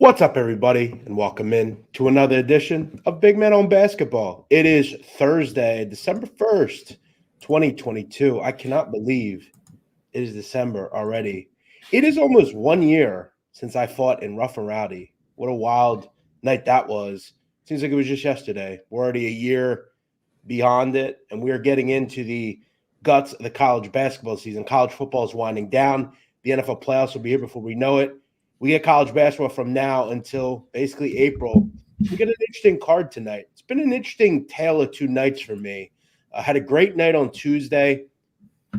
What's up, everybody, and welcome in to another edition of Big Man on Basketball. It is Thursday, December 1st, 2022. I cannot believe it is December already. It is almost 1 year since I fought in Rough and Rowdy. What a wild night that was. Seems like it was just yesterday. We're already a year beyond it, and we are getting into the guts of the college basketball season. College football is winding down. The NFL playoffs will be here before we know it. We get college basketball from now until basically April. We get an interesting card tonight. It's been an interesting tale of two nights for me. I had a great night on Tuesday.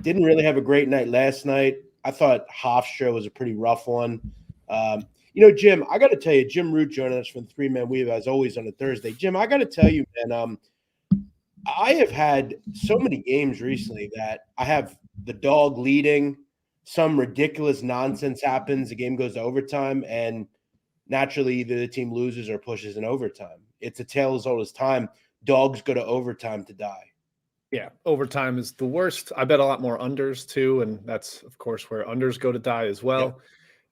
Didn't really have a great night last night. I thought Hofstra was a pretty rough one. Jim, I got to tell you, Jim Root joining us from the Three Man Weave as always on a Thursday. Jim, I got to tell you, man, I have had so many games recently that I have the dog leading. Some ridiculous nonsense happens. The game goes to overtime, and naturally either the team loses or pushes in overtime. It's a tale as old as time. Dogs go to overtime to die. Yeah, overtime is the worst. I bet a lot more unders too, and that's, of course, where unders go to die as well.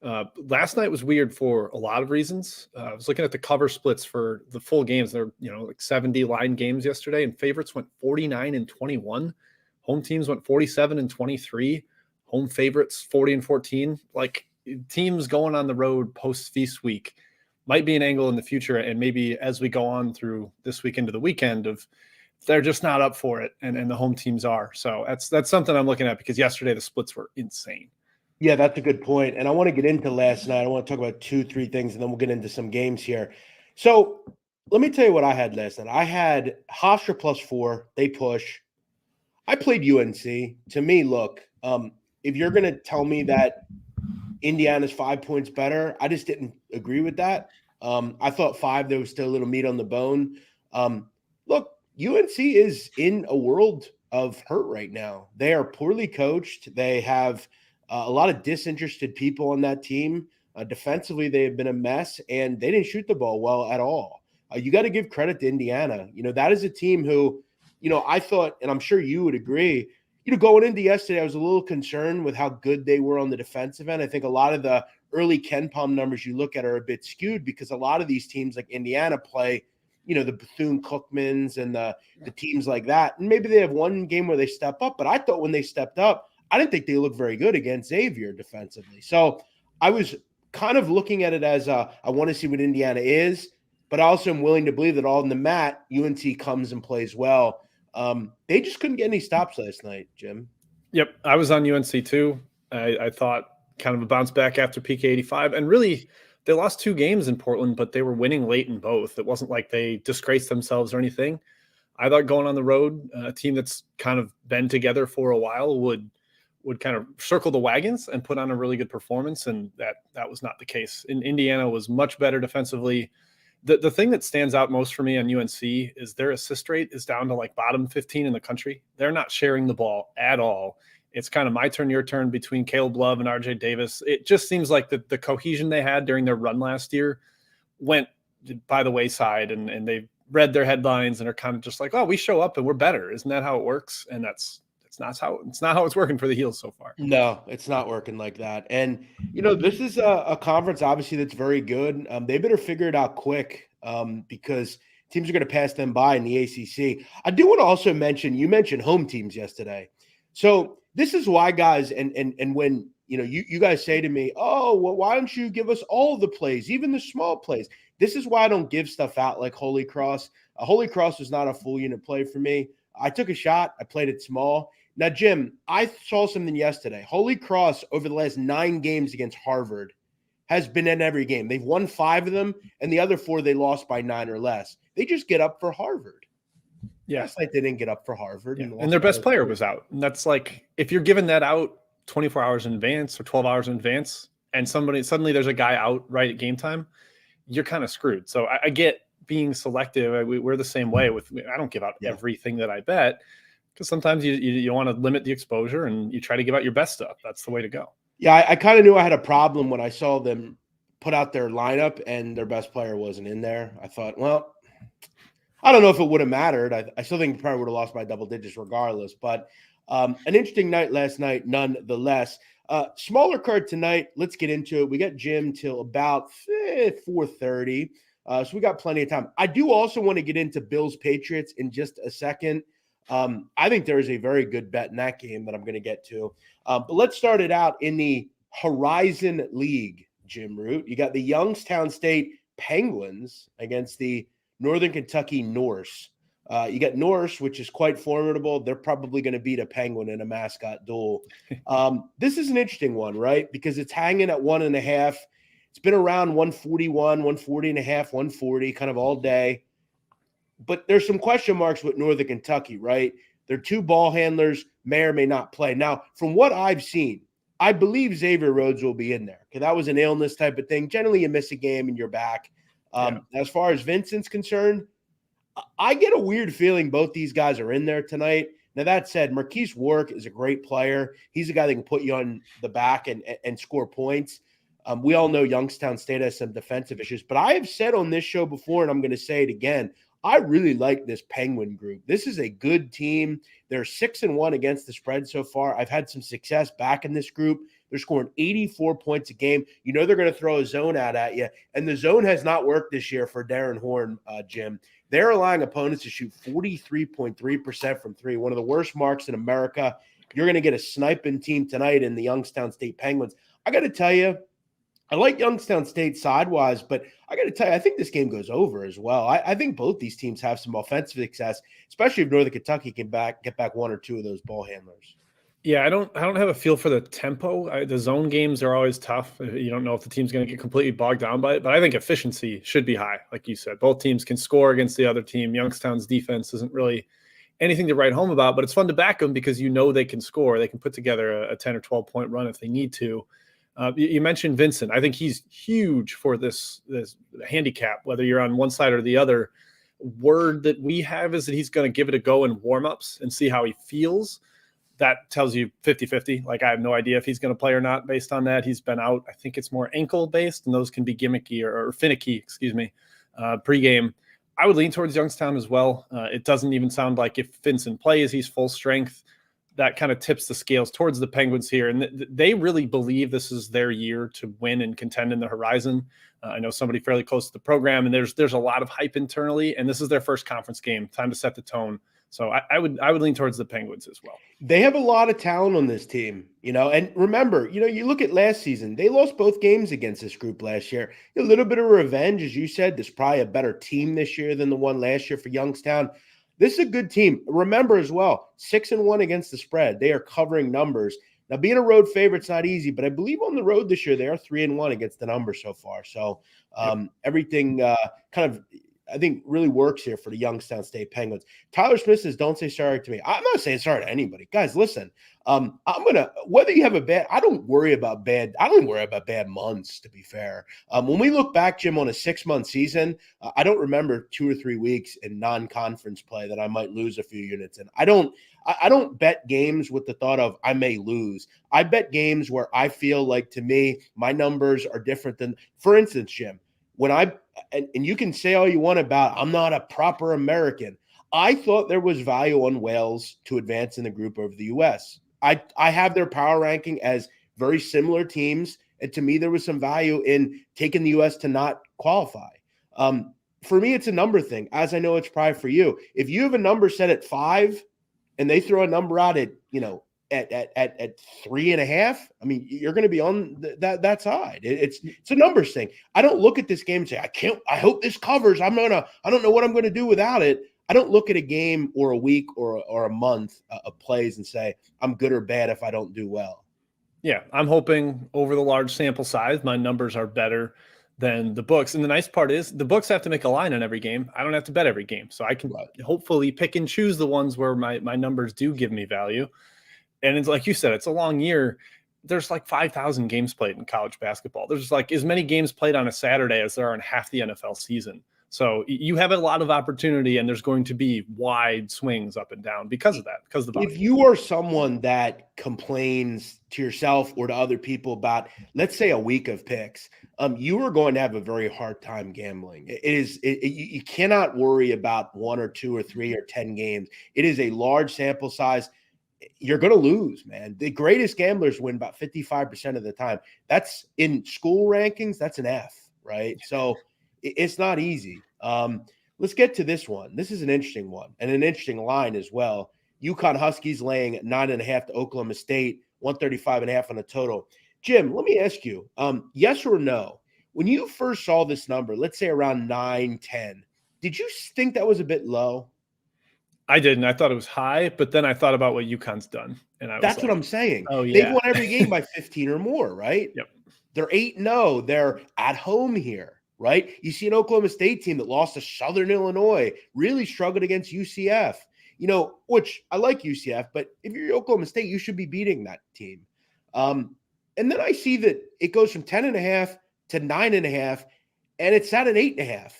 Yep. Last night was weird for a lot of reasons. I was looking at the cover splits for the full games. There were, like 70 line games yesterday, and favorites went 49-21. Home teams went 47-23. Home favorites 40-14. Like, teams going on the road post feast week might be an angle in the future, and maybe as we go on through this week into the weekend of they're just not up for it, and the home teams are. So that's something I'm looking at, because yesterday the splits were insane. Yeah, that's a good point. And I want to get into last night. I want to talk about 2-3 things, and then we'll get into some games here. So let me tell you what I had last night. I had Hofstra +4. They push. I played UNC. To me, look, if you're going to tell me that Indiana's 5 points better, I just didn't agree with that. I thought 5, there was still a little meat on the bone. Look, UNC is in a world of hurt right now. They are poorly coached. They have a lot of disinterested people on that team. Defensively, they have been a mess, and they didn't shoot the ball well at all. You got to give credit to Indiana. That is a team who, I thought, and I'm sure you would agree, going into yesterday, I was a little concerned with how good they were on the defensive end. I think a lot of the early KenPom numbers you look at are a bit skewed, because a lot of these teams like Indiana play, the Bethune-Cookmans and the teams like that. And maybe they have one game where they step up, but I thought when they stepped up, I didn't think they looked very good against Xavier defensively. So I was kind of looking at it as I want to see what Indiana is, but I also am willing to believe that all in the mat, UNC comes and plays well. They just couldn't get any stops last night, Jim. Yep, I was on UNC too. I thought kind of a bounce back after PK 85. And really, they lost 2 games in Portland, but they were winning late in both. It wasn't like they disgraced themselves or anything. I thought going on the road, a team that's kind of been together for a while would kind of circle the wagons and put on a really good performance, and that was not the case. Indiana was much better defensively. The thing that stands out most for me on UNC is their assist rate is down to like bottom 15 in the country. They're not sharing the ball at all. It's kind of my turn, your turn between Caleb Love and RJ Davis. It just seems like the cohesion they had during their run last year went by the wayside, and they read their headlines and are kind of just like, oh, we show up and we're better. Isn't that how it works? And it's not how it's working for the Heels so far. No, it's not working like that. And, this is a conference, obviously, that's very good. They better figure it out quick, because teams are going to pass them by in the ACC. I do want to also mention, you mentioned home teams yesterday. So this is why, guys, and when, you guys say to me, oh, well, why don't you give us all the plays, even the small plays? This is why I don't give stuff out like Holy Cross. Holy Cross was not a full unit play for me. I took a shot. I played it small. Now, Jim, I saw something yesterday. Holy Cross, over the last 9 games against Harvard, has been in every game. They've won 5 of them, and the other 4 they lost by 9 or less. They just get up for Harvard. Yeah. It's like they didn't get up for Harvard. Yeah. And their best player was out. And that's like, if you're giving that out 24 hours in advance or 12 hours in advance, and suddenly there's a guy out right at game time, you're kind of screwed. So I get being selective. We're the same way. I don't give out everything that I bet, because sometimes you want to limit the exposure and you try to give out your best stuff. That's the way to go. Yeah, I kind of knew I had a problem when I saw them put out their lineup and their best player wasn't in there. I thought, well, I don't know if it would have mattered. I still think probably would have lost by double digits regardless. But An interesting night last night, nonetheless. Smaller card tonight. Let's get into it. We got gym till about 4:30. So we got plenty of time. I do also want to get into Bills Patriots in just a second. I think there is a very good bet in that game that I'm going to get to. But let's start it out in the Horizon League, Jim Root. You got the Youngstown State Penguins against the Northern Kentucky Norse. You got Norse, which is quite formidable. They're probably going to beat a Penguin in a mascot duel. This is an interesting one, right? Because it's hanging at 1.5. It's been around 141, 140.5, 140, kind of all day. But there's some question marks with Northern Kentucky, right? Their two ball handlers may or may not play. Now, from what I've seen, I believe Xavier Rhodes will be in there because that was an illness type of thing. Generally, you miss a game and you're back. As far as Vincent's concerned, I get a weird feeling both these guys are in there tonight. Now, that said, Marquise Warwick is a great player. He's a guy that can put you on the back and score points. We all know Youngstown State has some defensive issues, but I have said on this show before, and I'm going to say it again, I really like this Penguin group. This is a good team. They're 6-1 against the spread so far. I've had some success back in this group. They're scoring 84 points a game. You know they're going to throw a zone out at you, and the zone has not worked this year for Darren Horn, Jim. They're allowing opponents to shoot 43.3% from three, one of the worst marks in America. You're going to get a sniping team tonight in the Youngstown State Penguins. I got to tell you, I like Youngstown State sidewise, but I got to tell you, I think this game goes over as well. I think both these teams have some offensive success, especially if Northern Kentucky can get back one or two of those ball handlers. Yeah, I don't have a feel for the tempo. The zone games are always tough. You don't know if the team's going to get completely bogged down by it, but I think efficiency should be high. Like you said, both teams can score against the other team. Youngstown's defense isn't really anything to write home about, but it's fun to back them because you know they can score. They can put together a 10 or 12 point run if they need to. You mentioned Vincent. I think he's huge for this handicap, whether you're on one side or the other. Word that we have is that he's going to give it a go in warm-ups and see how he feels. That tells you 50-50. Like, I have no idea if he's going to play or not based on that. He's been out. I think it's more ankle-based, and those can be gimmicky or finicky, pregame. I would lean towards Youngstown as well. It doesn't even sound like if Vincent plays, he's full strength. That kind of tips the scales towards the Penguins here. And they really believe this is their year to win and contend in the Horizon. I know somebody fairly close to the program, and there's a lot of hype internally, and this is their first conference game. Time to set the tone. So I would lean towards the Penguins as well. They have a lot of talent on this team, and remember, you look at last season, they lost both games against this group last year. A little bit of revenge, as you said. There's probably a better team this year than the one last year for Youngstown. This is a good team. Remember as well, 6-1 against the spread. They are covering numbers. Now, being a road favorite's not easy, but I believe on the road this year, they are 3-1 against the numbers so far. So everything kind of, I think, really works here for the Youngstown State Penguins. Tyler Smith says, don't say sorry to me. I'm not saying sorry to anybody. Guys, listen, whether you have I don't worry about bad months, to be fair. When we look back, Jim, on a 6-month season, I don't remember 2 or 3 weeks in non-conference play that I might lose a few units in. I don't bet games with the thought of I may lose. I bet games where I feel like, to me, my numbers are different than, for instance, Jim, when and you can say all you want about I'm not a proper American. I thought there was value on Wales to advance in the group over the U.S. I have their power ranking as very similar teams, and to me, there was some value in taking the U.S. to not qualify. For me, it's a number thing, as I know it's probably for you. If you have a number set at 5 and they throw a number out at 3.5, I mean, you're going to be on that side. It's a numbers thing. I don't look at this game and say, I hope this covers. I don't know what I'm going to do without it. I don't look at a game or a week or a month of plays and say I'm good or bad if I don't do well. Yeah, I'm hoping over the large sample size, my numbers are better than the books. And the nice part is the books have to make a line on every game. I don't have to bet every game. So I can hopefully pick and choose the ones where my numbers do give me value. And it's like you said, it's a long year. There's like 5,000 games played in college basketball. There's like as many games played on a Saturday as there are in half the NFL season. So you have a lot of opportunity, and there's going to be wide swings up and down because of that. Because of the if you are someone that complains to yourself or to other people about, let's say, a week of picks, you are going to have a very hard time gambling. You cannot worry about 1 or 2 or 3 or 10 games. It is a large sample size. you're going to lose, man. The greatest gamblers win about 55% of the time. That's in school rankings. That's an F, right? So it's not easy. Let's get to this one. This is an interesting one and an interesting line as well. UConn Huskies laying 9.5 to Oklahoma State, 135.5 on the total. Jim, let me ask you, yes or no? When you first saw this number, let's say around 9-10, did you think that was a bit low? I didn't. I thought it was high, but then I thought about what UConn's done, and That's like, what I'm saying. oh yeah, they've won every game by 15 or more, right? Yep. They're 8-0. They're at home here, right? You see an Oklahoma State team that lost to Southern Illinois, really struggled against UCF, which I like UCF, but if you're Oklahoma State, you should be beating that team. And then I see that it goes from 10.5 to 9.5, and it's at an 8.5.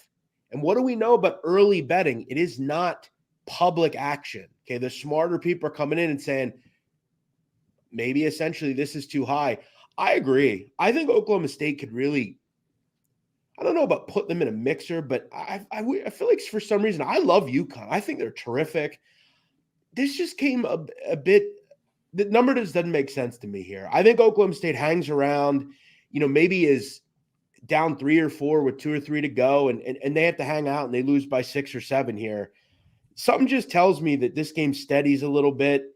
And what do we know about early betting? It is not public action. Okay. The smarter people are coming in and saying, maybe essentially this is too high. I agree. I think Oklahoma State could really, I don't know about putting them in a mixer, but I feel like for some reason, I love UConn. I think they're terrific. This just came a bit, the number just doesn't make sense to me here. I think Oklahoma State hangs around, maybe is down 3 or 4 with 2 or 3 to go, and they have to hang out and they lose by 6 or 7 here. Something just tells me that this game steadies a little bit.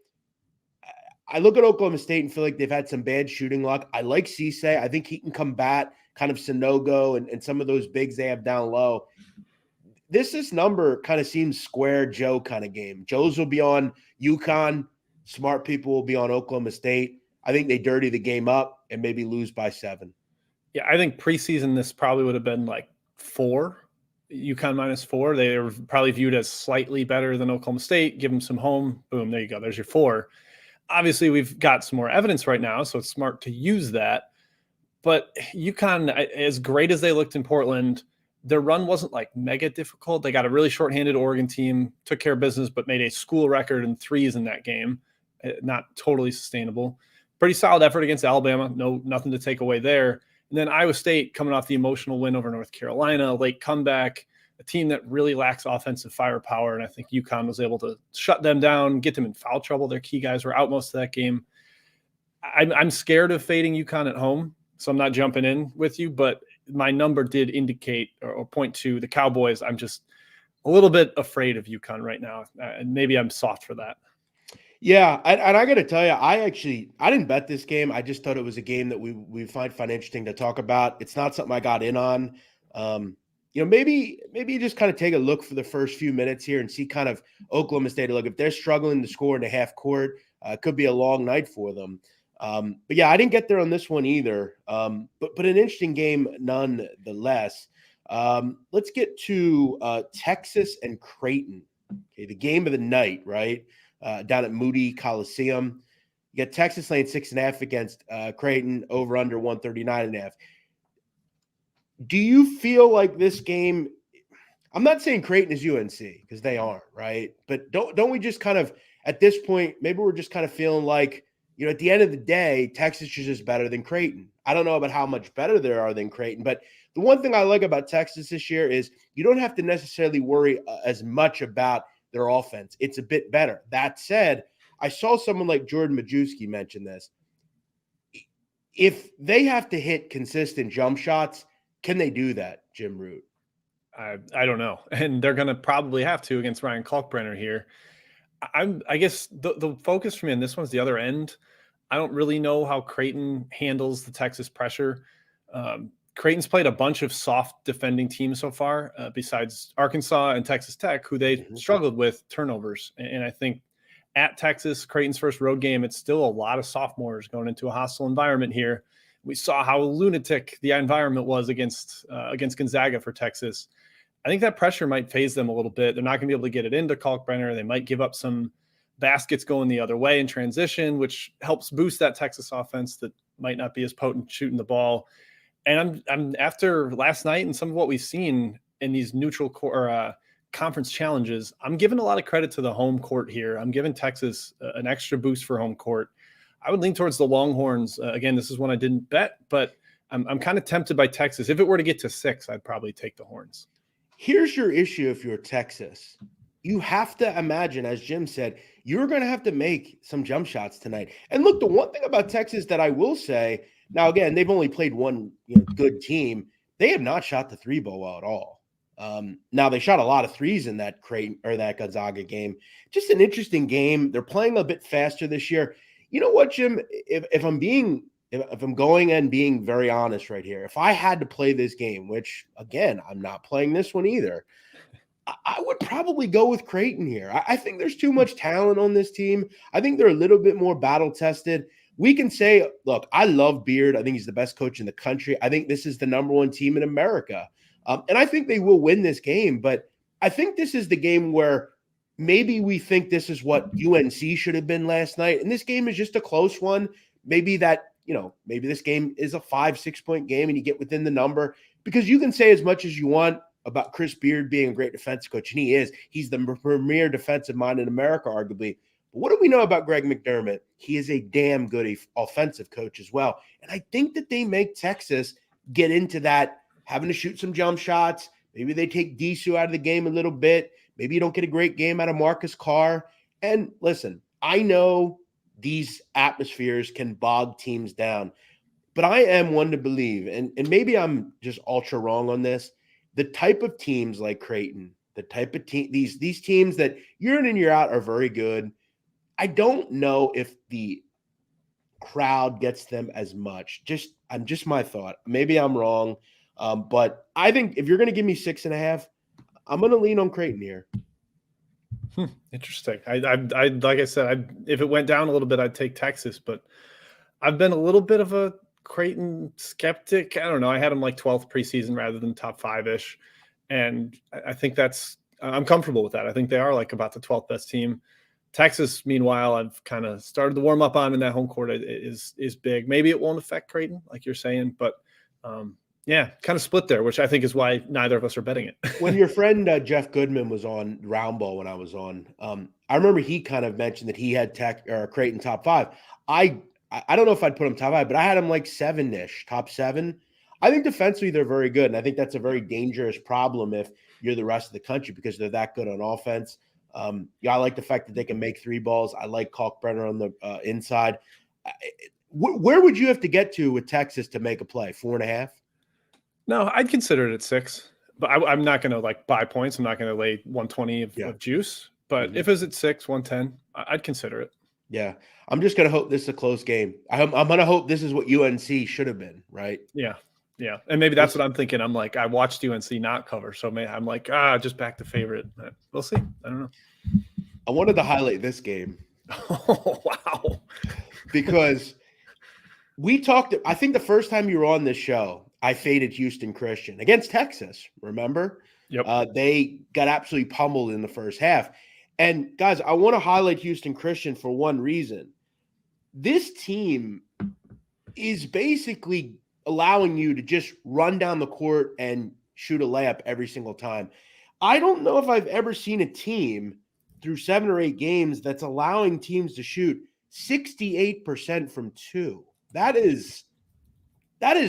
I look at Oklahoma State and feel like they've had some bad shooting luck. I like Cisse. I think he can combat kind of Sonogo and some of those bigs they have down low. This number kind of seems square Joe kind of game. Joe's will be on UConn. Smart people will be on Oklahoma State. I think they dirty the game up and maybe lose by 7. Yeah, I think preseason this probably would have been like 4. UConn -4. They were probably viewed as slightly better than Oklahoma State. Give them some home. Boom, there you go. There's your 4. Obviously, we've got some more evidence right now, so it's smart to use that. But UConn, as great as they looked in Portland, their run wasn't like mega difficult. They got a really shorthanded Oregon team, took care of business, but made a school record in threes in that game. Not totally sustainable. Pretty solid effort against Alabama. Nothing to take away there. And then Iowa State coming off the emotional win over North Carolina, late comeback, a team that really lacks offensive firepower. And I think UConn was able to shut them down, get them in foul trouble. Their key guys were out most of that game. I'm scared of fading UConn at home, so I'm not jumping in with you, but my number did indicate or point to the Cowboys. I'm just a little bit afraid of UConn right now, and maybe I'm soft for that. Yeah, and I got to tell you, I didn't bet this game. I just thought it was a game that we find interesting to talk about. It's not something I got in on. Maybe you just kind of take a look for the first few minutes here and see kind of Oklahoma State. Look, if they're struggling to score in the half court, it could be a long night for them. But yeah, I didn't get there on this one either. But an interesting game nonetheless. Let's get to Texas and Creighton. Okay, the game of the night, right? Down at Moody Coliseum. You got Texas laying 6.5 against Creighton, over under 139.5. Do you feel like this game, I'm not saying Creighton is UNC because they aren't, right? But don't we just kind of, at this point, maybe we're just kind of feeling like, at the end of the day, Texas is just better than Creighton. I don't know about how much better they are than Creighton, but the one thing I like about Texas this year is you don't have to necessarily worry as much about their offense. It's a bit better. That said, I saw someone like Jordan Majewski mention this. If they have to hit consistent jump shots, can they do that, Jim Root? I don't know. And they're going to probably have to against Ryan Kalkbrenner here. I guess the focus for me on this one's the other end. I don't really know how Creighton handles the Texas pressure. Creighton's played a bunch of soft defending teams so far, besides Arkansas and Texas Tech, who they struggled with turnovers. And I think at Texas, Creighton's first road game, it's still a lot of sophomores going into a hostile environment here. We saw how lunatic the environment was against Gonzaga for Texas. I think that pressure might phase them a little bit. They're not going to be able to get it into Kalkbrenner. They might give up some baskets going the other way in transition, which helps boost that Texas offense that might not be as potent shooting the ball. And I'm after last night and some of what we've seen in these neutral conference challenges, I'm giving a lot of credit to the home court here. I'm giving Texas an extra boost for home court. I would lean towards the Longhorns. Again, this is one I didn't bet, but I'm kind of tempted by Texas. If it were to get to 6, I'd probably take the Horns. Here's your issue if you're Texas. you have to imagine, as Jim said, you're going to have to make some jump shots tonight. And look, the one thing about Texas that I will say, now again, they've only played one good team. They have not shot the three ball well at all. Now they shot a lot of threes in that Creighton or that Gonzaga game. Just an interesting game. They're playing a bit faster this year. You know what, Jim? If I'm going and being very honest right here, if I had to play this game, which again, I'm not playing this one either, I would probably go with Creighton here. I think there's too much talent on this team. I think they're a little bit more battle tested. We can say, look, I love Beard. I think he's the best coach in the country. I think this is the number one team in America. And I think they will win this game. But I think this is the game where maybe we think this is what UNC should have been last night. And this game is just a close one. Maybe maybe this game is a 5-6 point game and you get within the number, because you can say as much as you want about Chris Beard being a great defensive coach, and he is. He's the premier defensive mind in America, arguably. But what do we know about Greg McDermott? He is a damn good offensive coach as well. And I think that they make Texas get into that, having to shoot some jump shots. Maybe they take Disu out of the game a little bit. Maybe you don't get a great game out of Marcus Carr. And listen, I know these atmospheres can bog teams down, but I am one to believe, and maybe I'm just ultra wrong on this, the type of teams like Creighton, the type of team, these teams that year in and year out are very good. I don't know if the crowd gets them as much. I'm just my thought. Maybe I'm wrong, but I think if you're going to give me 6.5, I'm going to lean on Creighton here. Interesting. I like I said, if it went down a little bit, I'd take Texas, but I've been a little bit of a Creighton skeptic. I don't know. I had them like 12th preseason rather than top 5-ish. And I think I'm comfortable with that. I think they are like about the 12th best team. Texas, meanwhile, I've kind of started to warm up on, in that home court is big. Maybe it won't affect Creighton, like you're saying, but yeah, kind of split there, which I think is why neither of us are betting it. When your friend Jeff Goodman was on Roundball when I was on, I remember he kind of mentioned that he had Creighton top 5. I don't know if I'd put him top 5, but I had him like 7-ish, top 7. I think defensively they're very good, and I think that's a very dangerous problem if you're the rest of the country, because they're that good on offense. I like the fact that they can make three balls. I like Kalkbrenner on the inside. Where would you have to get to with Texas to make a play? 4.5? No, I'd consider it at 6, but I'm not going to like buy points. I'm not going to lay 120 of juice, but if it's at 6, 110, I'd consider it. Yeah. I'm just going to hope this is a close game. I'm going to hope this is what UNC should have been, right? Yeah. Yeah. And maybe that's what I'm thinking. I'm like, I watched UNC not cover. So I'm like, just back to favorite. We'll see. I don't know. I wanted to highlight this game. Oh, wow. Because we talked, I think the first time you were on this show, I faded Houston Christian against Texas, remember? Yep. They got absolutely pummeled in the first half. And guys, I want to highlight Houston Christian for one reason. This team is basically allowing you to just run down the court and shoot a layup every single time. I don't know if I've ever seen a team through 7 or 8 games that's allowing teams to shoot 68% from 2. That is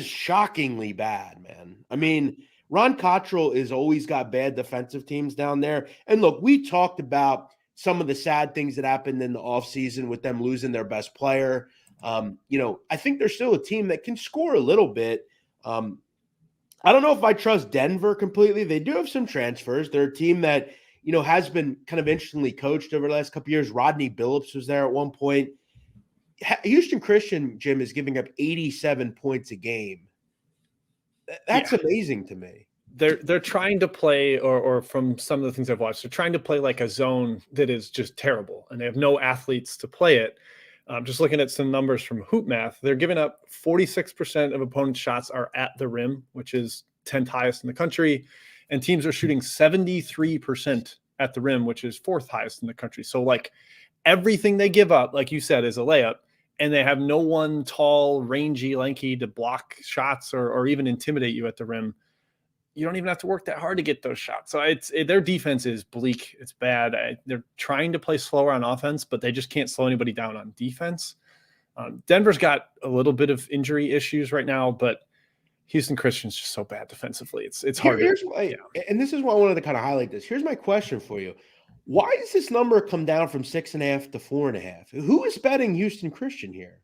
shockingly bad, man. I mean, Ron Cottrell has always got bad defensive teams down there. And look, we talked about some of the sad things that happened in the offseason with them losing their best player. I think they're still a team that can score a little bit. I don't know if I trust Denver completely. They do have some transfers. They're a team that, has been kind of interestingly coached over the last couple of years. Rodney Billups was there at one point. Houston Christian, Jim, is giving up 87 points a game. That's amazing to me. They're trying to play, or from some of the things I've watched, they're trying to play like a zone that is just terrible, and they have no athletes to play it. Just looking at some numbers from Hoop Math, they're giving up 46% of opponents' shots are at the rim, which is 10th highest in the country, and teams are shooting 73% at the rim, which is 4th highest in the country. So like everything they give up, like you said, is a layup. And they have no one tall, rangy, lanky to block shots or even intimidate you at the rim. You don't even have to work that hard to get those shots. So their defense is bleak. It's bad. They're trying to play slower on offense, but they just can't slow anybody down on defense. Denver's got a little bit of injury issues right now, but Houston Christian's just so bad defensively. It's hard. And this is why I wanted to kind of highlight this. Here's my question for you. Why does this number come down from 6.5 to 4.5? Who is betting Houston Christian here?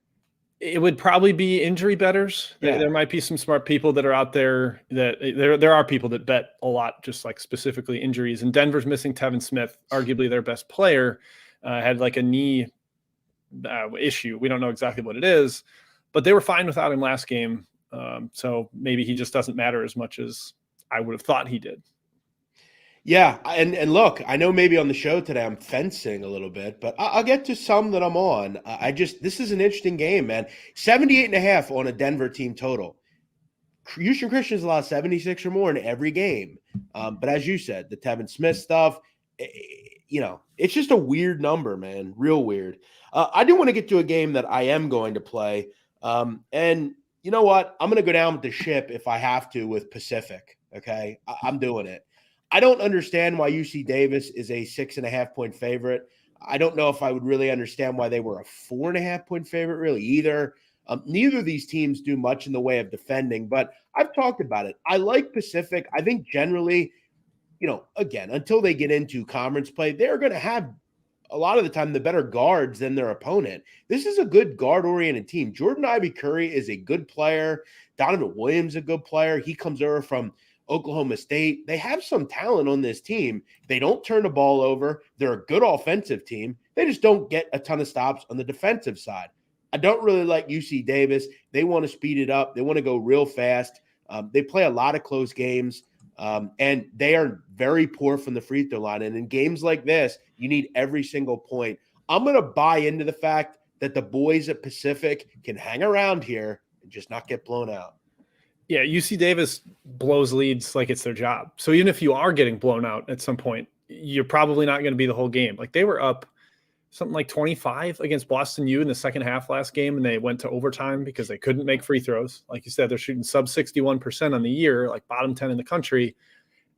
It would probably be injury bettors. Yeah. There might be some smart people that are out there that there are people that bet a lot, just like specifically injuries. And Denver's missing Tevin Smith, arguably their best player, had like a knee issue. We don't know exactly what it is, but they were fine without him last game. So maybe he just doesn't matter as much as I would have thought he did. Yeah, and look, I know maybe on the show today I'm fencing a little bit, but I'll get to some that I'm on. This is an interesting game, man. 78.5 on a Denver team total. Houston Christians allow 76 or more in every game. But as you said, the Tevin Smith stuff, it's just a weird number, man. Real weird. I do want to get to a game that I am going to play. And you know what? I'm going to go down with the ship if I have to with Pacific. Okay, I'm doing it. I don't understand why UC Davis is a 6.5-point favorite. I don't know if I would really understand why they were a 4.5-point favorite really either. Neither of these teams do much in the way of defending, but I've talked about it. I like Pacific. I think generally, again, until they get into conference play, they're going to have a lot of the time the better guards than their opponent. This is a good guard-oriented team. Jordan Ivy-Curry is a good player. Donovan Williams is a good player. He comes over from Oklahoma State. They have some talent on this team. They don't turn the ball over. They're a good offensive team. They just don't get a ton of stops on the defensive side. I don't really like UC Davis. They want to speed it up. They want to go real fast. They play a lot of close games, and they are very poor from the free throw line. And in games like this, you need every single point. I'm going to buy into the fact that the boys at Pacific can hang around here and just not get blown out. Yeah, UC Davis blows leads like it's their job. So even if you are getting blown out at some point, you're probably not going to be the whole game. Like they were up something like 25 against Boston U in the second half last game, and they went to overtime because they couldn't make free throws. Like you said, they're shooting sub 61% on the year, like bottom 10 in the country.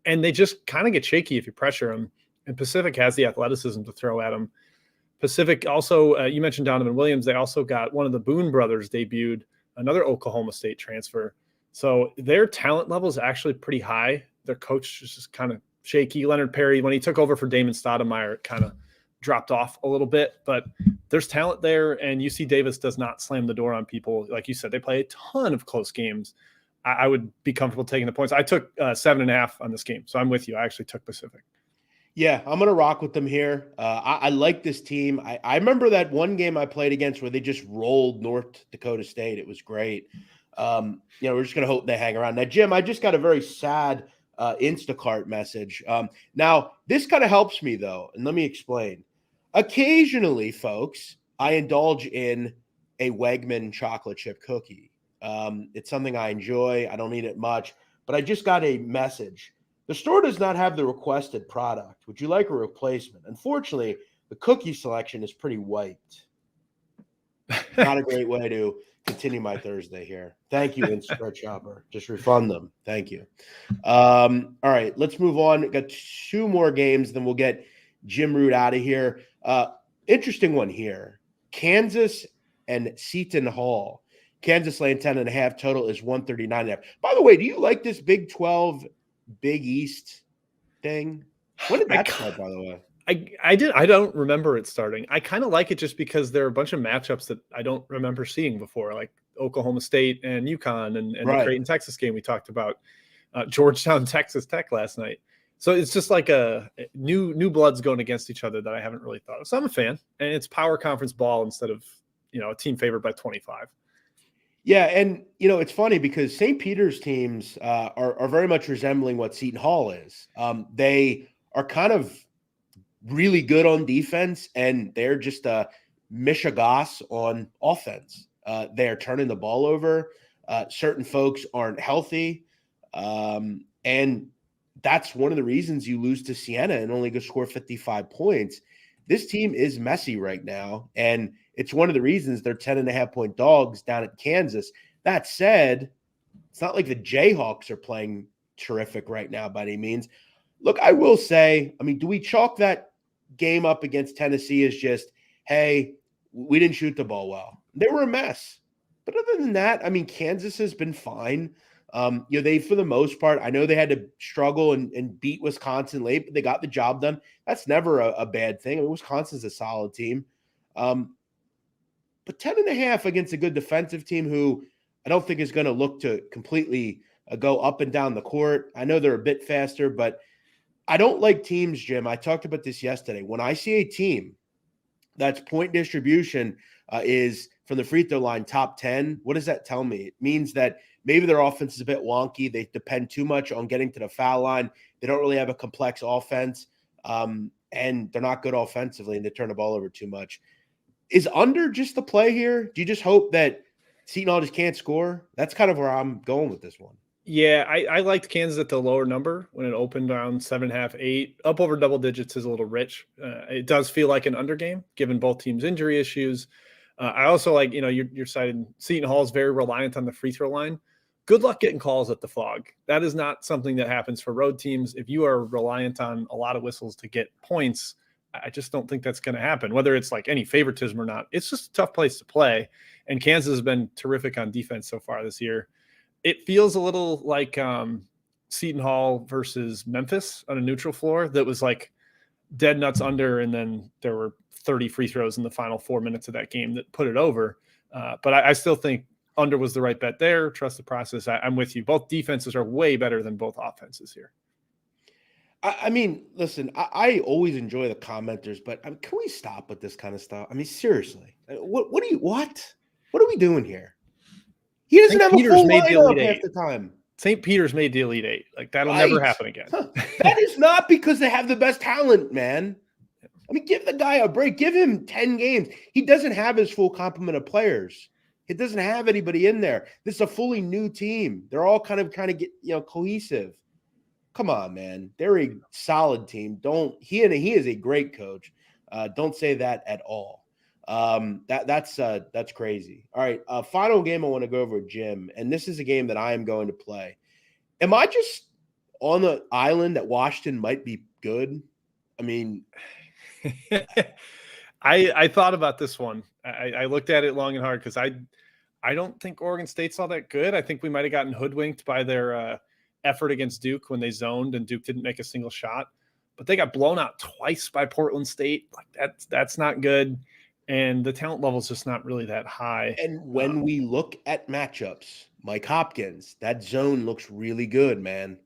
And they just kind of get shaky if you pressure them. And Pacific has the athleticism to throw at them. Pacific also, you mentioned Donovan Williams. They also got one of the Boone brothers debuted, another Oklahoma State transfer. So their talent level is actually pretty high. Their coach is just kind of shaky. Leonard Perry, when he took over for Damon Stoudemire, it kind of dropped off a little bit. But there's talent there, and UC Davis does not slam the door on people. Like you said, they play a ton of close games. I would be comfortable taking the points. I took 7.5 on this game, so I'm with you. I actually took Pacific. Yeah, I'm going to rock with them here. I like this team. I remember that one game I played against where they just rolled North Dakota State. It was great. We're just going to hope they hang around. Now, Jim, I just got a very sad Instacart message. Now, this kind of helps me, though, and let me explain. Occasionally, folks, I indulge in a Wegman chocolate chip cookie. It's something I enjoy. I don't eat it much, but I just got a message. The store does not have the requested product. Would you like a replacement? Unfortunately, the cookie selection is pretty white. Not a great way to continue my Thursday here. Thank you, Instacart shopper. Just refund them. Thank you. All right, let's move on. We've got 2 more games, then we'll get Jim Root out of here. Interesting one here. Kansas and Seton Hall. Kansas laying 10.5. Total is 139.5. By the way, do you like this Big 12 Big East thing? When did that start, by the way? I did. I don't remember it starting. I kind of like it just because there are a bunch of matchups that I don't remember seeing before, like Oklahoma State and UConn and Right. the Creighton, Texas game we talked about, Georgetown, Texas Tech last night. So it's just like a new bloods going against each other that I haven't really thought of. So I'm a fan, and it's power conference ball instead of a team favored by 25. Yeah, and it's funny because St. Peter's teams are very much resembling what Seton Hall is. They are kind of really good on defense, and they're just a mishigas on offense. They're turning the ball over. Certain folks aren't healthy, and that's one of the reasons you lose to Siena and only go score 55 points. This team is messy right now, and it's one of the reasons they're 10.5-point dogs down at Kansas. That said, it's not like the Jayhawks are playing terrific right now by any means. Look, I will say, do we chalk that game up against Tennessee as just, hey, we didn't shoot the ball well? They were a mess. But other than that, Kansas has been fine. They, for the most part, I know they had to struggle and beat Wisconsin late, but they got the job done. That's never a bad thing. I mean, Wisconsin's a solid team. But 10.5 against a good defensive team who I don't think is going to look to completely go up and down the court. I know they're a bit faster, but I don't like teams, Jim. I talked about this yesterday. When I see a team that's point distribution is from the free throw line top 10, what does that tell me? It means that maybe their offense is a bit wonky. They depend too much on getting to the foul line. They don't really have a complex offense, and they're not good offensively, and they turn the ball over too much. Is under just the play here? Do you just hope that Seton just can't score? That's kind of where I'm going with this one. Yeah, I liked Kansas at the lower number when it opened around 7.5, 8. Up over double digits is a little rich. It does feel like an under game, given both teams' injury issues. I also like, you're citing Seton Hall is very reliant on the free throw line. Good luck getting calls at the Phog. That is not something that happens for road teams. If you are reliant on a lot of whistles to get points, I just don't think that's going to happen, whether it's like any favoritism or not. It's just a tough place to play. And Kansas has been terrific on defense so far this year. It feels a little like Seton Hall versus Memphis on a neutral floor that was like dead nuts under, and then there were 30 free throws in the final 4 minutes of that game that put it over. But I still think under was the right bet there. Trust the process. I'm with you. Both defenses are way better than both offenses here. I mean, listen, I always enjoy the commenters, but can we stop with this kind of stuff? I mean, seriously, what are we doing here? He doesn't have a full lineup half the time. St. Peter's made the Elite Eight. Like, that'll never happen again. That is not because they have the best talent, man. I mean, give the guy a break. Give him 10 games. He doesn't have his full complement of players. It doesn't have anybody in there. This is a fully new team. They're all kind of trying to get, cohesive. Come on, man. They're a solid team. He is a great coach. Don't say that at all. That's crazy. All right. Final game I want to go over with Jim, and this is a game that I am going to play. Am I just on the island that Washington might be good? I mean, I thought about this one. I looked at it long and hard because I don't think Oregon State's all that good. I think we might have gotten hoodwinked by their effort against Duke when they zoned and Duke didn't make a single shot, but they got blown out twice by Portland State. Like that's not good. And the talent level is just not really that high. And when we look at matchups, Mike Hopkins, that zone looks really good, man.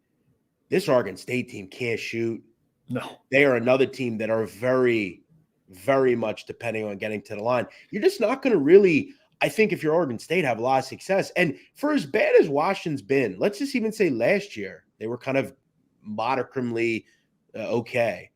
This Oregon State team can't shoot. No. They are another team that are very, very much depending on getting to the line. You're just not going to really, I think, if you're Oregon State, have a lot of success. And for as bad as Washington's been, let's just even say last year, they were kind of modicumly okay.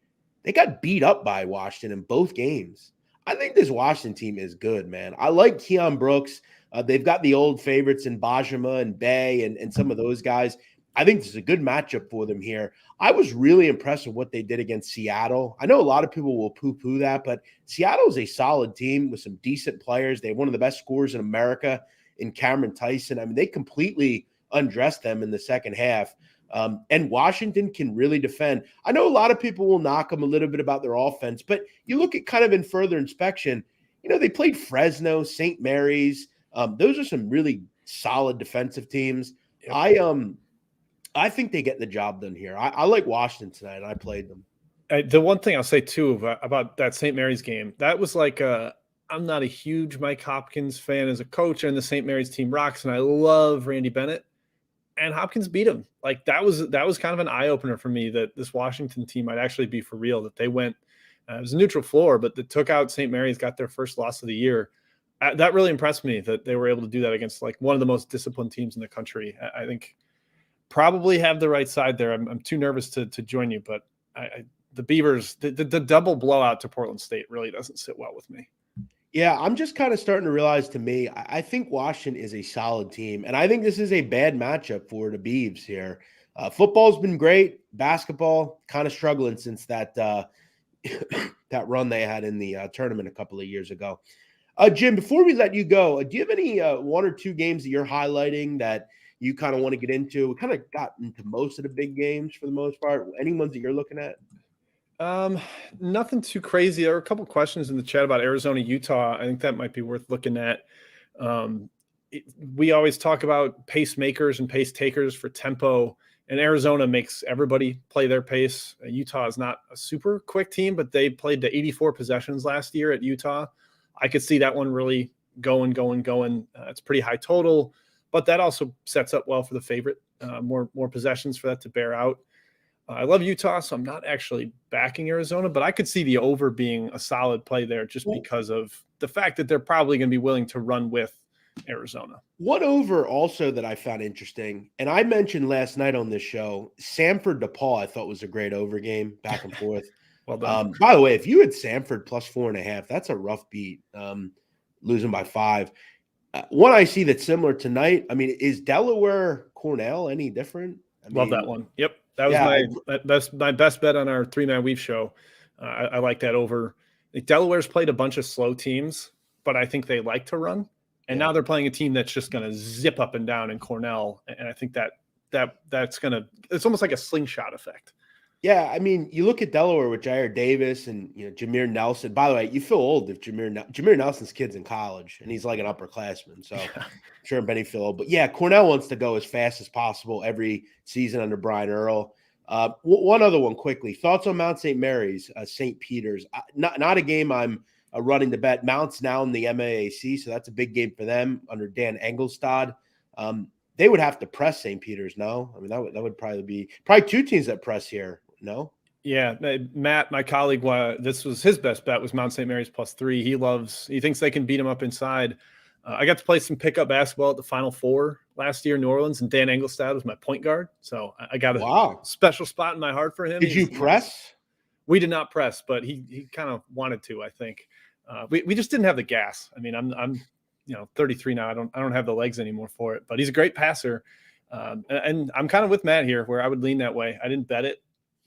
They got beat up by Washington in both games. I think this Washington team is good, man. I like Keon Brooks. They've got the old favorites in Bajema and Bay and some of those guys. I think this is a good matchup for them here. I was really impressed with what they did against Seattle. I know a lot of people will poo-poo that, but Seattle is a solid team with some decent players. They have one of the best scorers in America in Cameron Tyson. I mean, they completely undressed them in the second half. And Washington can really defend. I know a lot of people will knock them a little bit about their offense, but you look at kind of in further inspection, they played Fresno, St. Mary's. Those are some really solid defensive teams. Yep. I think they get the job done here. I like Washington tonight, and I played them. The one thing I'll say, too, about that St. Mary's game, that was like I'm not a huge Mike Hopkins fan as a coach, and the St. Mary's team rocks, and I love Randy Bennett. And Hopkins beat him. Like that was kind of an eye opener for me that this Washington team might actually be for real. That they went, it was a neutral floor, but they took out St. Mary's, got their first loss of the year. That really impressed me that they were able to do that against like one of the most disciplined teams in the country. I think probably have the right side there. I'm too nervous to join you, but the Beavers, the double blowout to Portland State really doesn't sit well with me. Yeah, I'm just kind of starting to realize, to me, I think Washington is a solid team, and I think this is a bad matchup for the Beavs here. Football's been great. Basketball kind of struggling since that that run they had in the tournament a couple of years ago. Jim, before we let you go, do you have any one or two games that you're highlighting that you kind of want to get into? We kind of got into most of the big games for the most part. Any ones that you're looking at? Nothing too crazy. There were a couple questions in the chat about Arizona, Utah. I think that might be worth looking at. we always talk about pacemakers and pace takers for tempo, and Arizona makes everybody play their pace. Utah is not a super quick team, but they played to 84 possessions last year at Utah. I could see that one really going. It's pretty high total, but that also sets up well for the favorite. More possessions for that to bear out. I love Utah, so I'm not actually backing Arizona, but I could see the over being a solid play there just because of the fact that they're probably going to be willing to run with Arizona. One over also that I found interesting, and I mentioned last night on this show, Samford DePaul, I thought was a great over game, back and forth. Well done. By the way, if you had Samford plus 4.5, that's a rough beat, losing by 5. One I see that's similar tonight, I mean, is Delaware Cornell any different? Love that one. Yep. That was my best bet on our 3-man weave show. I like that over. Delaware's played a bunch of slow teams, but I think they like to run. And now they're playing a team that's just going to zip up and down in Cornell. And I think that's going to – it's almost like a slingshot effect. Yeah, I mean, you look at Delaware with Jair Davis and Jameer Nelson. By the way, you feel old if Jameer Nelson's kid's in college, and he's like an upperclassman. So I'm sure Benny feel old. But yeah, Cornell wants to go as fast as possible every season under Brian Earl. One other one quickly. Thoughts on Mount St. Mary's, St. Peter's? Not a game I'm running to bet. Mount's now in the MAAC, so that's a big game for them under Dan Engelstad. They would have to press St. Peter's, no? I mean, that would probably be two teams that press here. No? Yeah, Matt, my colleague, this was his best bet was Mount St. Mary's +3. He thinks they can beat him up inside. I got to play some pickup basketball at the Final Four last year in New Orleans, and Dan Engelstad was my point guard. So I got a special spot in my heart for him. Did you press? We did not press, but he kind of wanted to, I think. We just didn't have the gas. I mean, I'm 33 now. I don't have the legs anymore for it, but he's a great passer. And I'm kind of with Matt here where I would lean that way. I didn't bet it,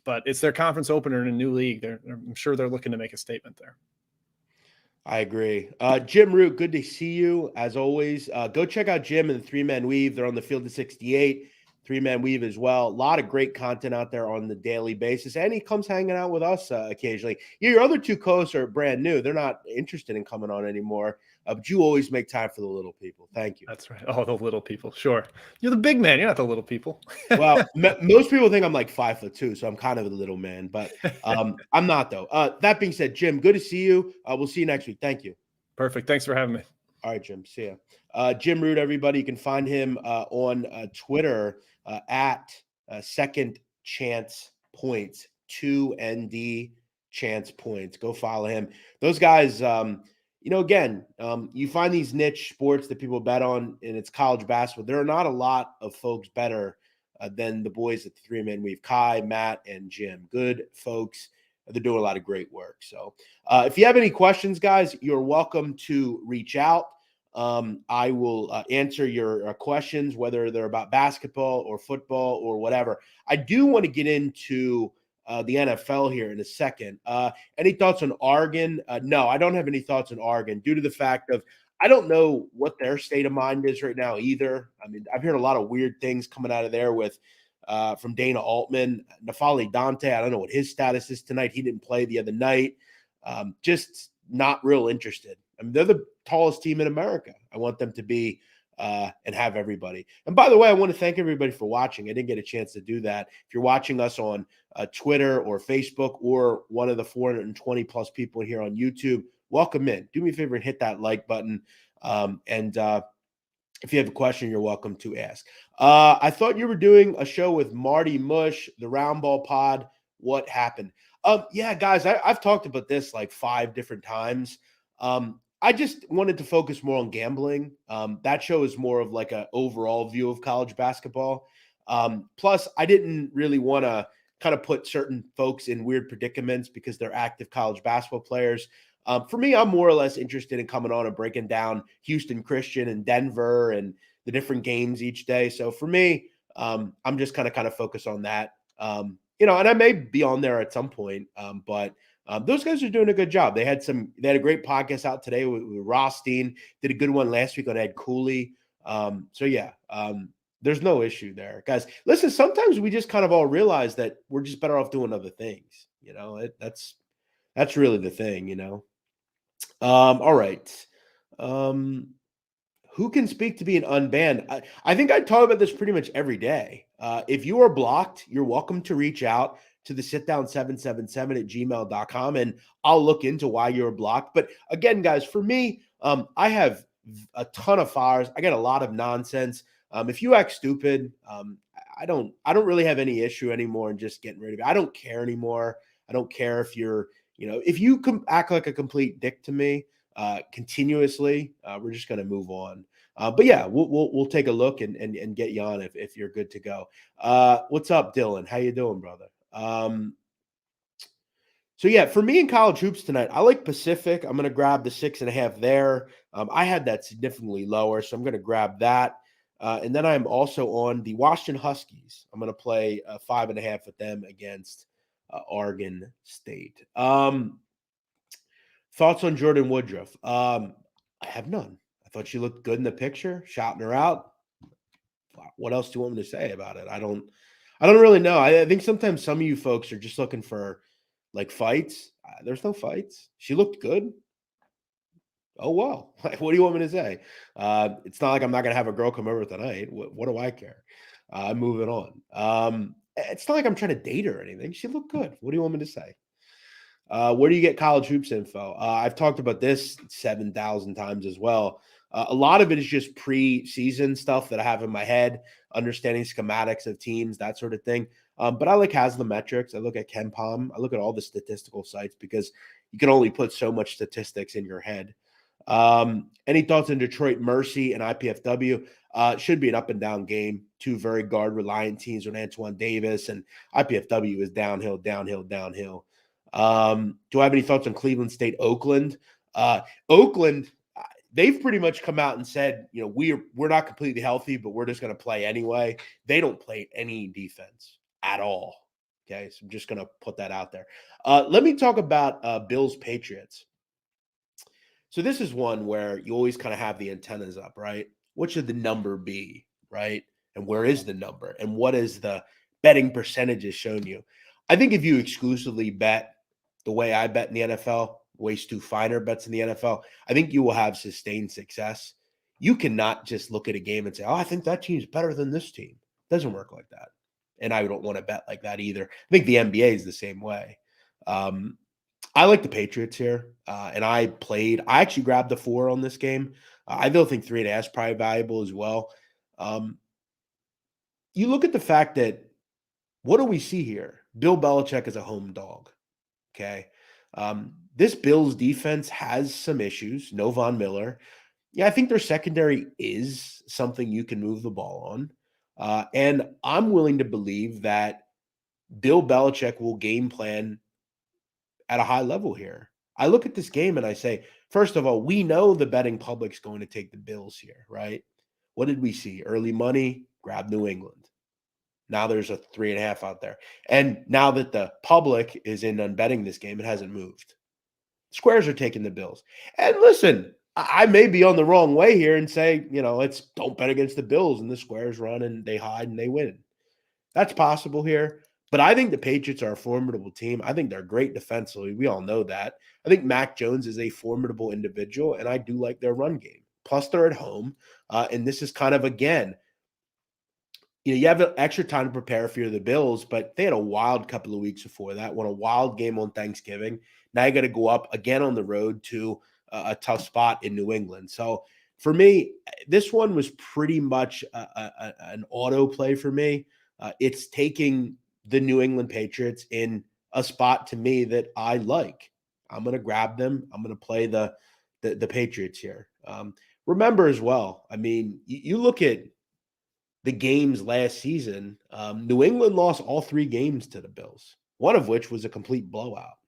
but it's their conference opener in a new league. I'm sure they're looking to make a statement there. I agree. Jim Root, good to see you as always. Go check out Jim and the 3-man weave. They're on the Field of 68, 3-man weave as well. A lot of great content out there on the daily basis. And he comes hanging out with us occasionally. Your other two co-hosts are brand new. They're not interested in coming on anymore. But you always make time for the little people. Thank you. That's right. Oh, the little people. Sure. You're the big man. You're not the little people. Well, most people think I'm like 5'2", so I'm kind of a little man, but I'm not though. That being said, Jim, good to see you. We'll see you next week. Thank you. Perfect. Thanks for having me. All right, Jim. See ya. Jim Root, everybody. You can find him on Twitter at Second Chance Points, 2ND Chance Points. Go follow him. Those guys, again, you find these niche sports that people bet on, and it's college basketball. There are not a lot of folks better than the boys at the 3-man weave, Kai, Matt, and Jim. Good folks. They're doing a lot of great work. So if you have any questions, guys, you're welcome to reach out. I will answer your questions, whether they're about basketball or football or whatever. I do want to get into the NFL here in a second. Any thoughts on Oregon? No, I don't have any thoughts on Oregon due to the fact of I don't know what their state of mind is right now either. I mean, I've heard a lot of weird things coming out of there with from Dana Altman. Nafali Dante, I don't know what his status is tonight. He didn't play the other night. Just not real interested. I mean, they're the tallest team in America. I want them to be and have everybody. And by the way, I want to thank everybody for watching. I didn't get a chance to do that. If you're watching us on Twitter or Facebook or one of the 420 plus people here on YouTube, welcome in. Do me a favor and hit that like button. And if you have a question, you're welcome to ask. I thought you were doing a show with Marty Mush, the Round Ball Pod. What happened? Yeah, guys, I've talked about this like 5 different times. I just wanted to focus more on gambling. That show is more of like an overall view of college basketball. Plus, I didn't really want to kind of put certain folks in weird predicaments because they're active college basketball players. For me, I'm more or less interested in coming on and breaking down Houston Christian and Denver and the different games each day. So for me, I'm just kind of focused on that. And I may be on there at some point, but those guys are doing a good job. They had a great podcast out today with Rothstein, did a good one last week on Ed Cooley. There's no issue there, guys. Listen, sometimes we just kind of all realize that we're just better off doing other things. That's really the thing, All right. Who can speak to being unbanned? I think I talk about this pretty much every day. If you are blocked, you're welcome to reach out to the sitdown777@gmail.com, and I'll look into why you're blocked. But again, guys, for me, I have a ton of followers. I get a lot of nonsense. If you act stupid, I don't really have any issue anymore in just getting rid of it. I don't care anymore. I don't care if you're, if you act like a complete dick to me continuously, we're just going to move on. But yeah, we'll take a look and get you on if you're good to go. What's up, Dylan? How you doing, brother? So yeah, for me in college hoops tonight, I like Pacific. I'm going to grab the 6.5 there. I had that significantly lower, so I'm going to grab that. And then I'm also on the Washington Huskies. I'm going to play 5.5 with them against Oregon State. Thoughts on Jordan Woodruff? I have none. I thought she looked good in the picture, shouting her out. What else do you want me to say about it? I don't really know. I think sometimes some of you folks are just looking for like fights. There's no fights. She looked good. Oh, well, what do you want me to say? It's not like I'm not going to have a girl come over tonight. What do I care? I'm moving on. It's not like I'm trying to date her or anything. She looked good. What do you want me to say? Where do you get college hoops info? I've talked about this 7,000 times as well. A lot of it is just pre-season stuff that I have in my head, understanding schematics of teams, that sort of thing. But I like Haslametrics. I look at KenPom. I look at all the statistical sites because you can only put so much statistics in your head. Any thoughts on Detroit Mercy and IPFW? Should be an up and down game. Two very guard reliant teams with Antoine Davis, and IPFW is downhill. Do I have any thoughts on Cleveland State, Oakland? Oakland, they've pretty much come out and said, we're not completely healthy, but we're just going to play anyway. They don't play any defense at all. Okay, so I'm just going to put that out there. Let me talk about Bills Patriots. So this is one where you always kind of have the antennas up, right? What should the number be, right? And where is the number? And what is the betting percentages shown you? I think if you exclusively bet the way I bet in the NFL, way Stu Feiner bets in the NFL, I think you will have sustained success. You cannot just look at a game and say, I think that team's better than this team. It doesn't work like that. And I don't want to bet like that either. I think the NBA is the same way. I like the Patriots here, and I actually grabbed the 4 on this game. I don't think 3.5 is probably valuable as well. You look at the fact that, what do we see here? Bill Belichick is a home dog, okay? This Bills defense has some issues. No Von Miller. Yeah, I think their secondary is something you can move the ball on. And I'm willing to believe that Bill Belichick will game plan at a high level here. I look at this game and I say, first of all, we know the betting public's going to take the Bills here, right? What did we see? Early money, grab New England. Now there's a 3.5 out there. And now that the public is in on betting this game, it hasn't moved. Squares are taking the Bills. And listen, I may be on the wrong way here and say, it's don't bet against the Bills, and the squares run and they hide and they win. That's possible here. But I think the Patriots are a formidable team. I think they're great defensively. We all know that. I think Mac Jones is a formidable individual, and I do like their run game. Plus, they're at home. And this is kind of, again, you have extra time to prepare for the Bills, but they had a wild couple of weeks before that, won a wild game on Thanksgiving. Now you got to go up again on the road to a tough spot in New England. So for me, this one was pretty much an auto play for me. It's taking the New England Patriots in a spot to me that I like. I'm going to grab them. I'm going to play the Patriots here. Remember as well, I mean, you look at the games last season, New England lost all 3 games to the Bills, one of which was a complete blowout.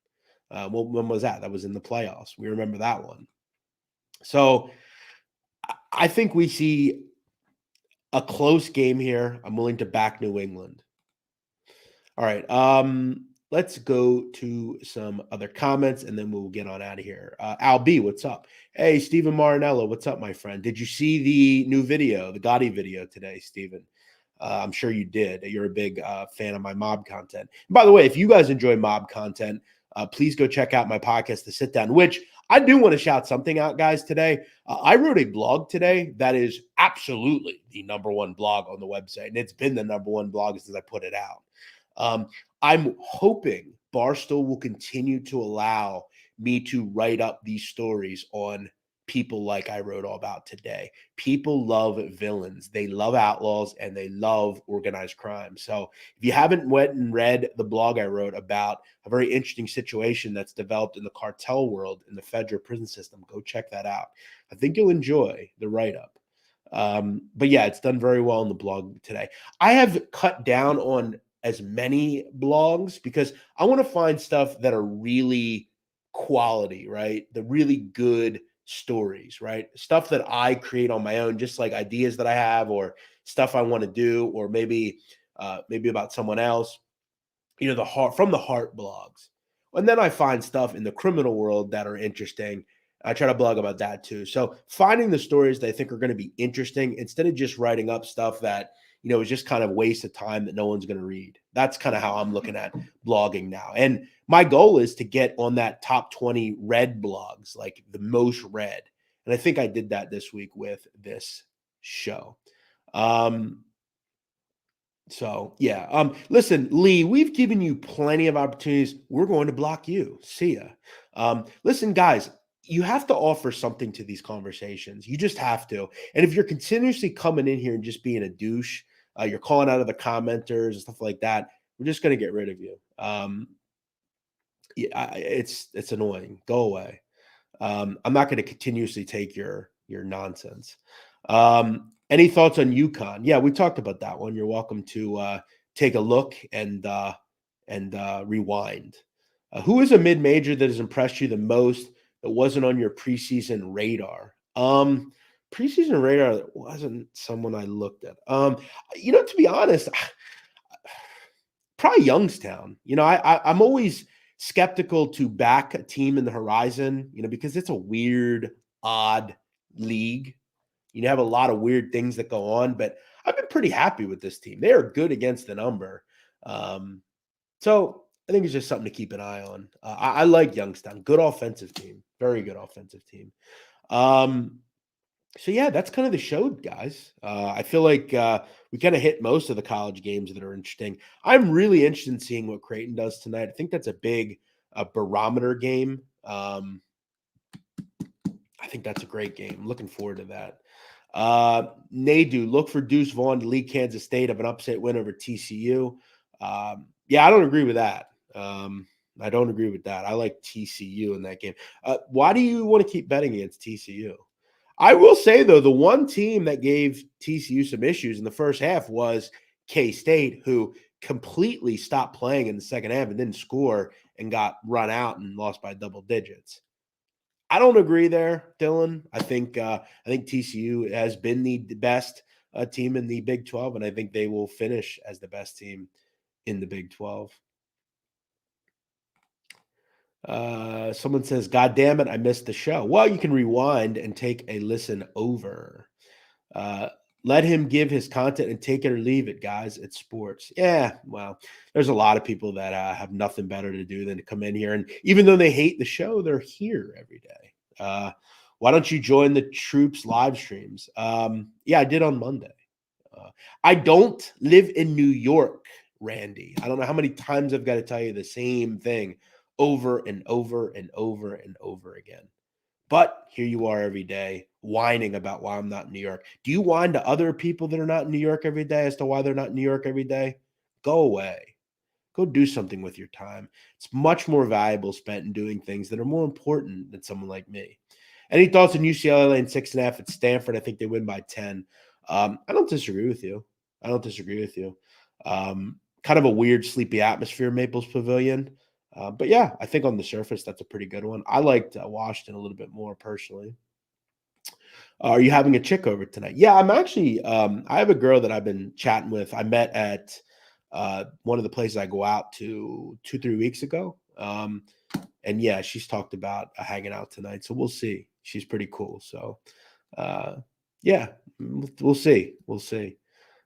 When was that? That was in the playoffs. We remember that one. So I think we see a close game here. I'm willing to back New England. All right. Let's go to some other comments, and then we'll get on out of here. Al B, what's up? Hey, Stephen Marinello, what's up, my friend? Did you see the new video, the Gotti video today, Stephen? I'm sure you did. You're a big fan of my mob content. And by the way, if you guys enjoy mob content, please go check out my podcast, The Sit Down, which I do want to shout something out, guys, today. I wrote a blog today that is absolutely the number one blog on the website, and it's been the number one blog since I put it out. I'm hoping Barstool will continue to allow me to write up these stories on people like I wrote all about today. People love villains. They love outlaws and they love organized crime. So if you haven't went and read the blog I wrote about a very interesting situation that's developed in the cartel world in the federal prison system, go check that out. I think you'll enjoy the write-up. But yeah, it's done very well in the blog today. I have cut down on as many blogs because I want to find stuff that are really quality, right? The really good stories, right? Stuff that I create on my own, just like ideas that I have or stuff I want to do, or maybe about someone else, the heart blogs. And then I find stuff in the criminal world that are interesting. I try to blog about that too. So finding the stories that I think are going to be interesting instead of just writing up stuff that, is just kind of waste of time that no one's going to read. That's kind of how I'm looking at blogging now. And my goal is to get on that top 20 read blogs, like the most read. And I think I did that this week with this show. So yeah. Listen, Lee, we've given you plenty of opportunities. We're going to block you. See ya. Listen, guys, you have to offer something to these conversations. You just have to. And if you're continuously coming in here and just being a douche, you're calling out of the commenters and stuff like that, we're just going to get rid of you. It's annoying. Go away. I'm not going to continuously take your nonsense. Any thoughts on UConn? Yeah, we talked about that one. You're welcome to take a look and rewind. Who is a mid-major that has impressed you the most that wasn't on your preseason radar? Preseason radar wasn't someone I looked at. To be honest, probably Youngstown. I'm always skeptical to back a team in the horizon, because it's a weird, odd league. You have a lot of weird things that go on, but I've been pretty happy with this team. They are good against the number. So I think it's just something to keep an eye on. I like Youngstown. Good offensive team. Very good offensive team. So yeah, that's kind of the show, guys. I feel like we kind of hit most of the college games that are interesting. I'm really interested in seeing what Creighton does tonight. I think that's a big barometer game. I think that's a great game. Looking forward to that. Nadu, look for Deuce Vaughn to lead Kansas State of an upset win over TCU. Yeah, I don't agree with that. I don't agree with that. I like TCU in that game. Why do you want to keep betting against TCU? I will say, though, the one team that gave TCU some issues in the first half was K-State, who completely stopped playing in the second half and didn't score and got run out and lost by double digits. I don't agree there, Dylan. I think TCU has been the best team in the Big 12, and I think they will finish as the best team in the Big 12. Someone says, God damn it, I missed the show. Well, you can rewind and take a listen over. Let him give his content and take it or leave it, guys. It's sports. Yeah, well, there's a lot of people that have nothing better to do than to come in here. And even though they hate the show, they're here every day. Why don't you join the Troops live streams? Yeah, I did on Monday. I don't live in New York, Randy. I don't know how many times I've got to tell you the same thing over and over and over and over again. But here you are every day whining about why I'm not in New York. Do you whine to other people that are not in New York every day as to why they're not in New York every day? Go away. Go do something with your time. It's much more valuable spent in doing things that are more important than someone like me. Any thoughts on UCLA laying 6.5 at Stanford? I think they win by 10. I don't disagree with you. Kind of a weird, sleepy atmosphere, Maples Pavilion. But yeah, I think on the surface, that's a pretty good one. I liked Washington a little bit more personally. Are you having a chick over tonight? Yeah, I'm actually, I have a girl that I've been chatting with. I met at one of the places I go out to 2-3 weeks ago. And yeah, she's talked about hanging out tonight. So we'll see. She's pretty cool. So yeah, we'll see.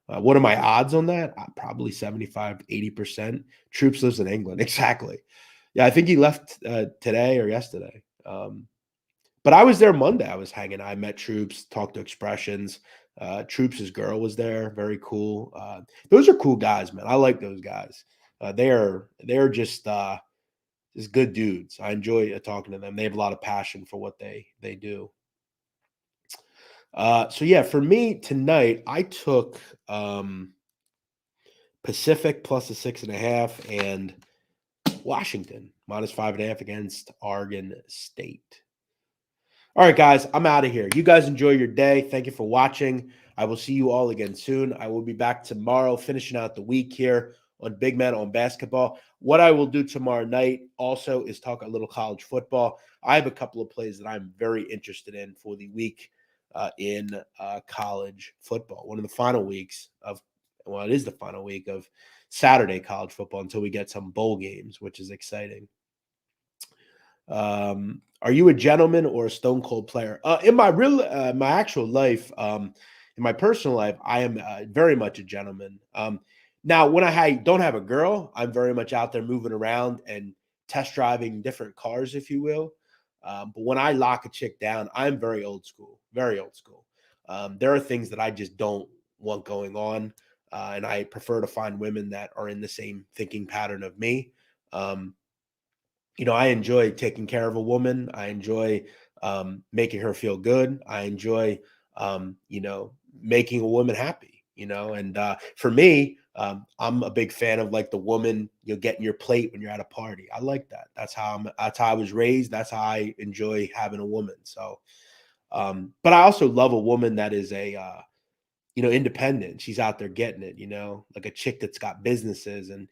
What are my odds on that? Probably 75, 80%. Troops lives in England. Exactly. Yeah, I think he left today or yesterday. But I was there Monday. I was hanging. I met Troops, talked to Expressions. Troops' girl was there. Very cool. Those are cool guys, man. I like those guys. They're just good dudes. I enjoy talking to them. They have a lot of passion for what they do. So yeah, for me tonight, I took Pacific plus a 6.5 and Washington minus 5.5 against Oregon State. All right, guys, I'm out of here. You guys enjoy your day. Thank you for watching. I will see you all again soon. I will be back tomorrow, finishing out the week here on Big Man on Basketball. What I will do tomorrow night also is talk a little college football. I have a couple of plays that I'm very interested in for the week in college football. One of the final weeks of, well, it is the final week of Saturday college football until we get some bowl games, which is exciting. Are you a gentleman or a stone cold player? In my my actual life, in my personal life, I am very much a gentleman. Now, when I don't have a girl, I'm very much out there moving around and test driving different cars, if you will. But when I lock a chick down, I'm very old school, very old school. There are things that I just don't want going on, and I prefer to find women that are in the same thinking pattern of me. I enjoy taking care of a woman. I enjoy making her feel good. I enjoy, making a woman happy, and for me, I'm a big fan of like the woman, getting your plate when you're at a party. I like that. That's how I was raised. That's how I enjoy having a woman. So, but I also love a woman that is independent. She's out there getting it, like a chick that's got businesses and,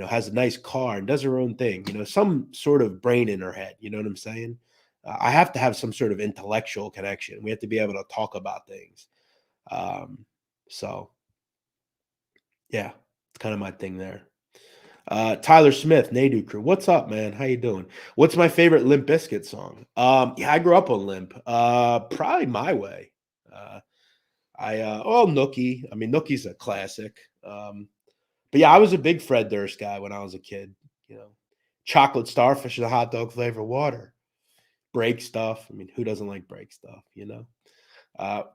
has a nice car and does her own thing, some sort of brain in her head. You know what I'm saying? I have to have some sort of intellectual connection. We have to be able to talk about things. So yeah, it's kind of my thing there. Tyler Smith, Nadu crew. What's up, man? How you doing? What's my favorite Limp Bizkit song? Yeah, I grew up on Limp. Probably My Way. Nookie. I mean, Nookie's a classic. But yeah, I was a big Fred Durst guy when I was a kid. Chocolate starfish and a hot dog flavor water. Break stuff. I mean, who doesn't like break stuff?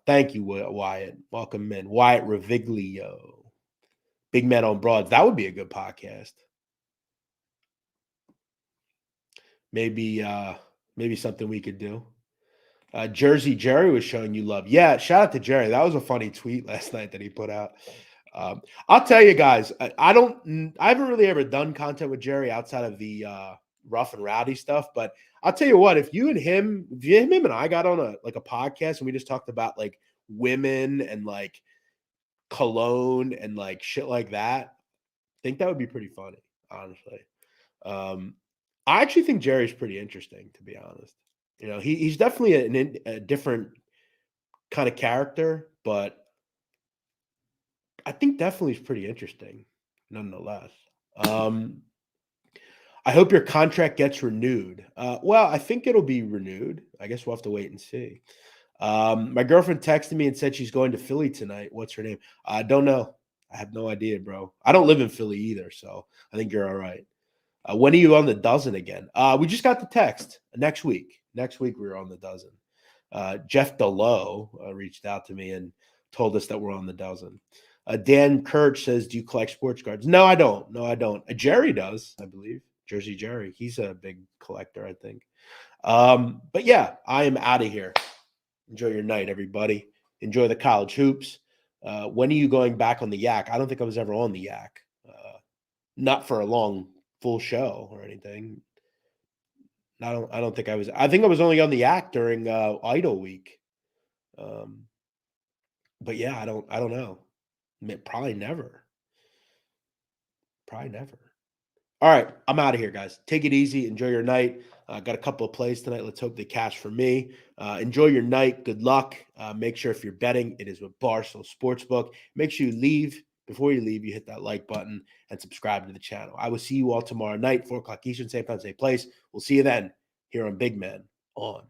Thank you, Wyatt. Welcome in, Wyatt Reviglio. Big Man on Broads. That would be a good podcast. Maybe something we could do. Jersey Jerry was showing you love. Yeah, shout out to Jerry. That was a funny tweet last night that he put out. I'll tell you guys, I haven't really ever done content with Jerry outside of the rough and rowdy stuff. But I'll tell you what, if him and I got on a podcast and we just talked about like women and like cologne and like shit like that, I think that would be pretty funny, honestly. I actually think Jerry's pretty interesting, to be honest. He's definitely a different kind of character, but I think definitely is pretty interesting, nonetheless. I hope your contract gets renewed. Well, I think it'll be renewed. I guess we'll have to wait and see. My girlfriend texted me and said she's going to Philly tonight. What's her name? I don't know. I have no idea, bro. I don't live in Philly either, so I think you're all right. When are you on the dozen again? We just got the text next week. Next week we're on the dozen. Jeff DeLoe reached out to me and told us that we're on the dozen. Dan Kirch says, do you collect sports cards? No, I don't. Jerry does, I believe. Jersey Jerry. He's a big collector, I think. But yeah, I am out of here. Enjoy your night, everybody. Enjoy the college hoops. When are you going back on the Yak? I don't think I was ever on the Yak. Not for a long full show or anything. I don't think I was. I think I was only on the Yak during Idle Week. But yeah, I don't know. Probably never. All right, I'm out of here, guys. Take it easy. Enjoy your night. Got a couple of plays tonight. Let's hope they cash for me. Enjoy your night. Good luck. Make sure if you're betting, it is with Barstool Sportsbook. Make sure before you leave, you hit that like button and subscribe to the channel. I will see you all tomorrow night, 4 o'clock Eastern, same time, same place. We'll see you then here on Big Man on